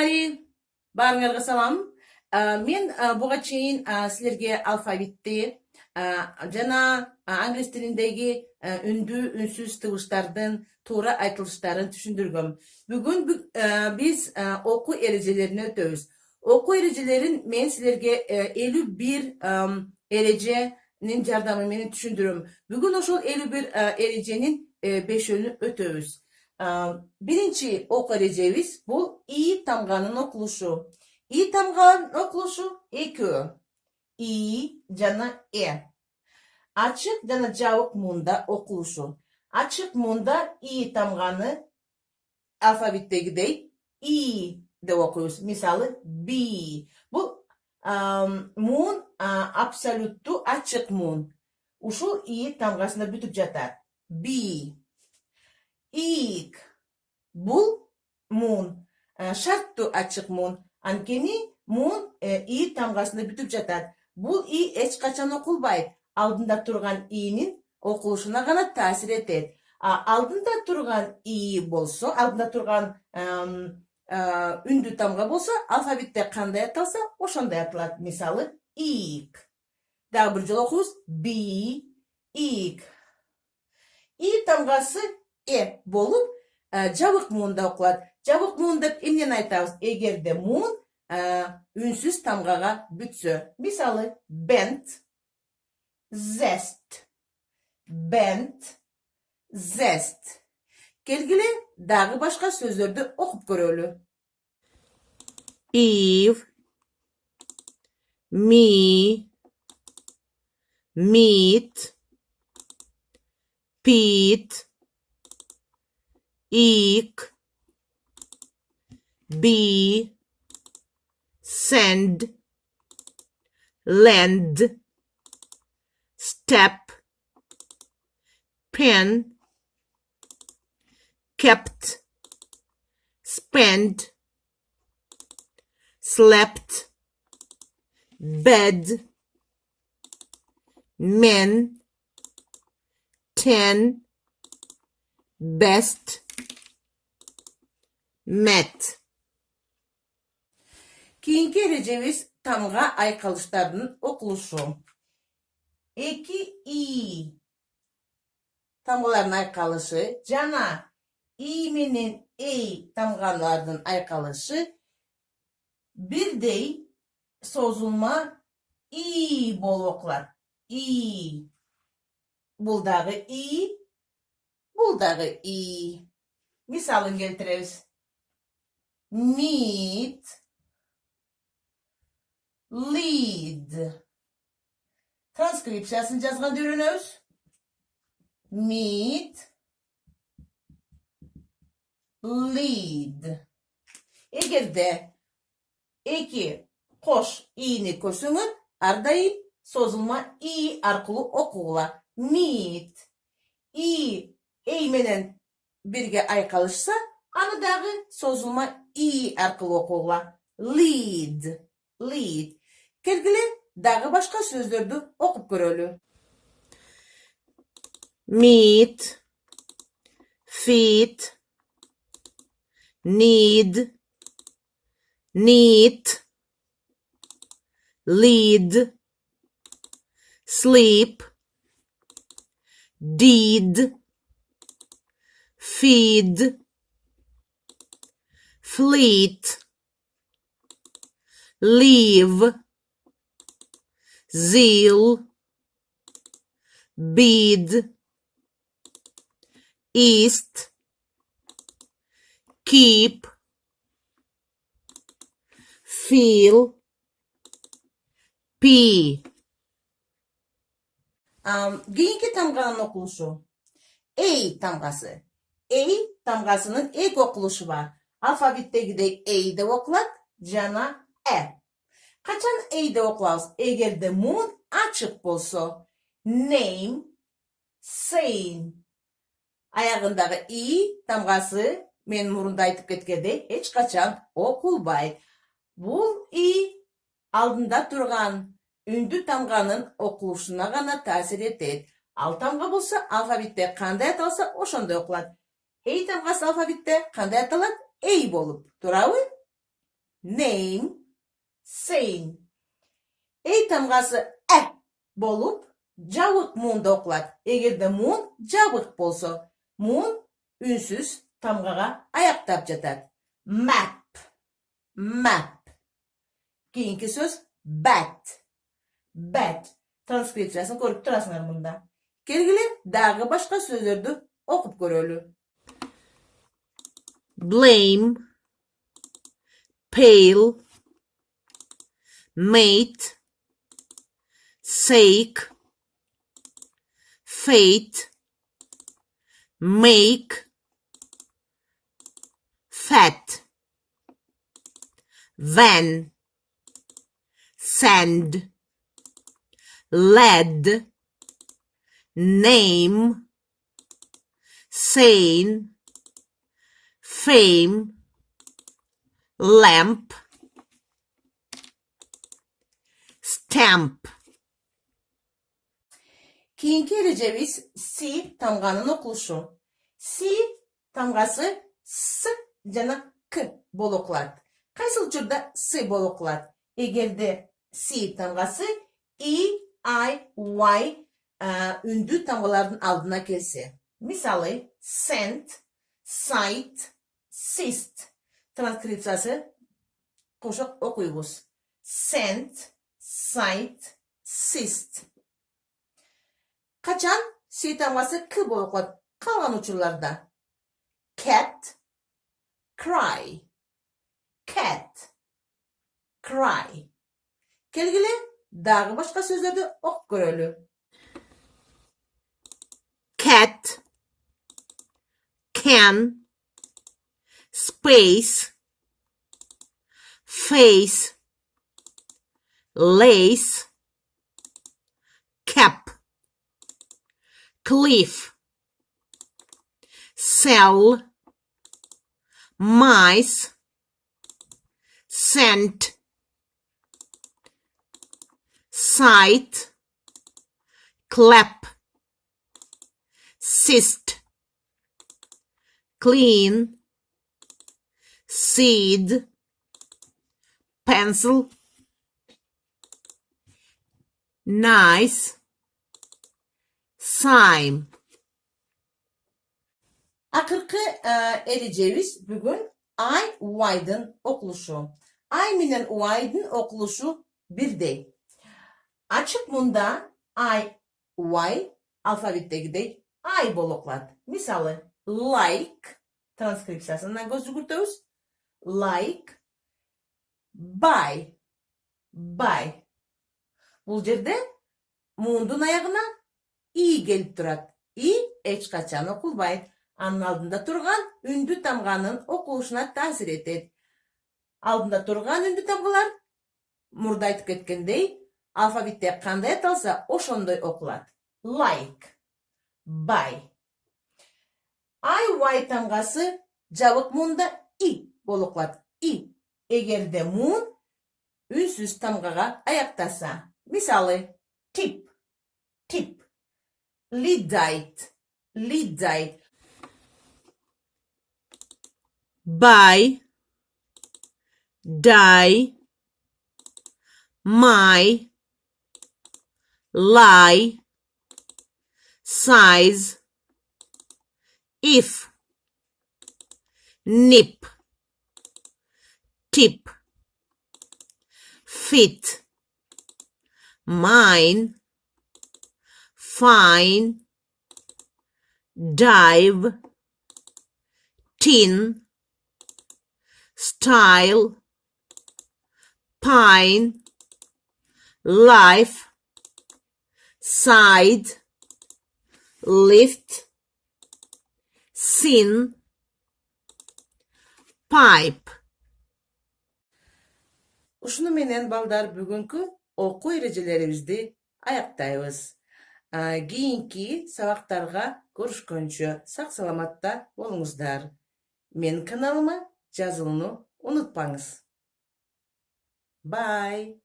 Assalamualaikum. Barınlarga salam. Men buga çeyin sizlerge alfabetти жана англис тилиндеги үндүү, үнсүз тыбыштардын туура айтылыштарын түшүндүргөм. Бүгүн биз окуу эрежелерине өтөбүз. Окуу эрежелерин мен силерге 51 эреженин жардамы менен түшүндүрөм. Бүгүн ошол 51 эреженин 5-өлүн өтөбүз. Биринчи окуу эрежебиз бул и тамганын окулушу. И тамганын окулушу экөө. И жана Ачык жана жабык муунда окулушу. Ачык муунда и тамганы алфавиттегидей и деп окуйбуз. Мисалы би. Бул муун абсолюттуу ачык муун. Ушул и тамгасында бүтүп жатат. Би. Ик. Бул муун шарттуу ачык муун. Анткени муун и тамгасында бүтүп жатат. Бул и эч качан окулбайт. Алдында турган и'нин окулушуна гана таасир этет. Алдында турган и болсо, алдында турган үндүү тамга болсо, алфавитте кандай аталса, ошондой аталат. Мисалы ик. Дагы бир жолу окуйбуз. Би, ик. И тамгасы болуп, жабык муунда окулат. Жабык муун деп эмнени айтабыз? Эгерде муун үнсүз тамгага бүтсө. Мисалы bent, zest. Bent, zest. Келгиле дагы башка сөздөрдү окуп көрөлү. Eve, me, meet, Pete, eek, be, send, lend, step, pen, kept, spend, slept, bed, men, ten, best, met. Keyinki erejemiz tamga aykalışlarının okuluşu. Eki i tamgaların aykalışı jana i menен tamgalardын aykalışı birdey sozulma i болуп окулат. I. Бул дагы i, бул дагы i. Мисалын келтиребиз. Meet, lead. Транскрипциясын жазганды үйрөнөбүз. Meet, lead. Эгерде эки кош ини көрсөңөр, ар дайым созулма и аркылуу окугула. Meet. И менен бирге айкалышса, аны дагы созулма и аркылуу окугула. Lead. Lead. Келгиле дагы башка сөздөрдү окуп көрөлү. Meet, feet, need, neat, lead, sleep, deed, feed, fleet, leave, zeal, bead, east, keep, feel, pee. Keyinki tamganın okuluşu. Ey tamgası. Ey tamgasının ek okuluşu var. Alfabettegidey ey de okulat, jana Kaçan ey de okulabız? Egerde muun açık bolso. Name, saying. Ayağındağı i tamgası men murunda aytıp ketkendey hiç kaçan okulbay. Bul i aldında turgan ündü tamganın okuluşuna gana tasir etet. Ал тамга болсо алфавитте кандай аталса ошондой окулат. Эй тамгасы алфавитте кандай аталат? Эй болуп, туурабы? name, saying. Ey тамгасы болуп, жабык муунда окулат. Эгерде муун жабык болсо, муун үнсүз тамгага аяктап жатат. Map, map. Кийинки сөз bat, bat. Транскрипциясын көрүп турасыңар мында. Келгиле дагы башка сөздөрдү окуп көрөлү. Blame, pale, mate, sake, fate, make, fat, van, send, lead, name, sane, fame, lamp, stamp. Kийинки эрежебиз си тамганын окулушу. Си тамгасы с жана к болуп окулат. Кайсы учурда с болуп окулат? Эгерде си тамгасы и, I, Y үндүү тамгалардын алдына келсе. Мисалы, sent, sight, sist. Транскрипциясы кошо окуйбуз. Sent, sight, sist. Качан си тамгасы к болуп окулат? Калган учурларда. Cat, cry. Cat, cry. Келгиле дагы башка сөздөрдү окуп көрөлү. Cat, can, space, face, lace, cap, cliff, cell, mice, scent, sight, clap, cyst, clean, seed, pencil, nice, sign. Акыркы эрежебиз бүгүн I, Y'дын окулушу. I менен Y'дын окулушу бирдей. Ачык мында I, Y алфавиттегидей I болуп окулат. Мисалы, like транскрипциясынан көз жүгүртөбүз. Like, buy, buy. Бул жерде муундун аягына и келип турат. И эч качан окулбайт. Анын алдында турган үндүү тамганын окулушуна таасир этет. Алдында турган үндүү тамгалар мурда айтып кеткендей, алфавитте кандай аталса, ошондой окулат. Like, buy. I, Y тамгасы жабык муунда и болуп окулат. И. Эгерде муун үнсүз тамгага аяктаса. Мисалы, tip, tip. Lyddite, lyddite. Buy, die, my, lie, size, if, nip, tip, fit, mine, fine, dive, tin, style, pine, life, side, lift, sin, pipe. Ушуну менен балдар бүгүнкү окуу эрежелерибизди аяктайбыз. Кийинки сабактарга көрүшкөнчө сак саламатта болуңуздар. Менин каналыма жазылууну унутпаңыз. Bye.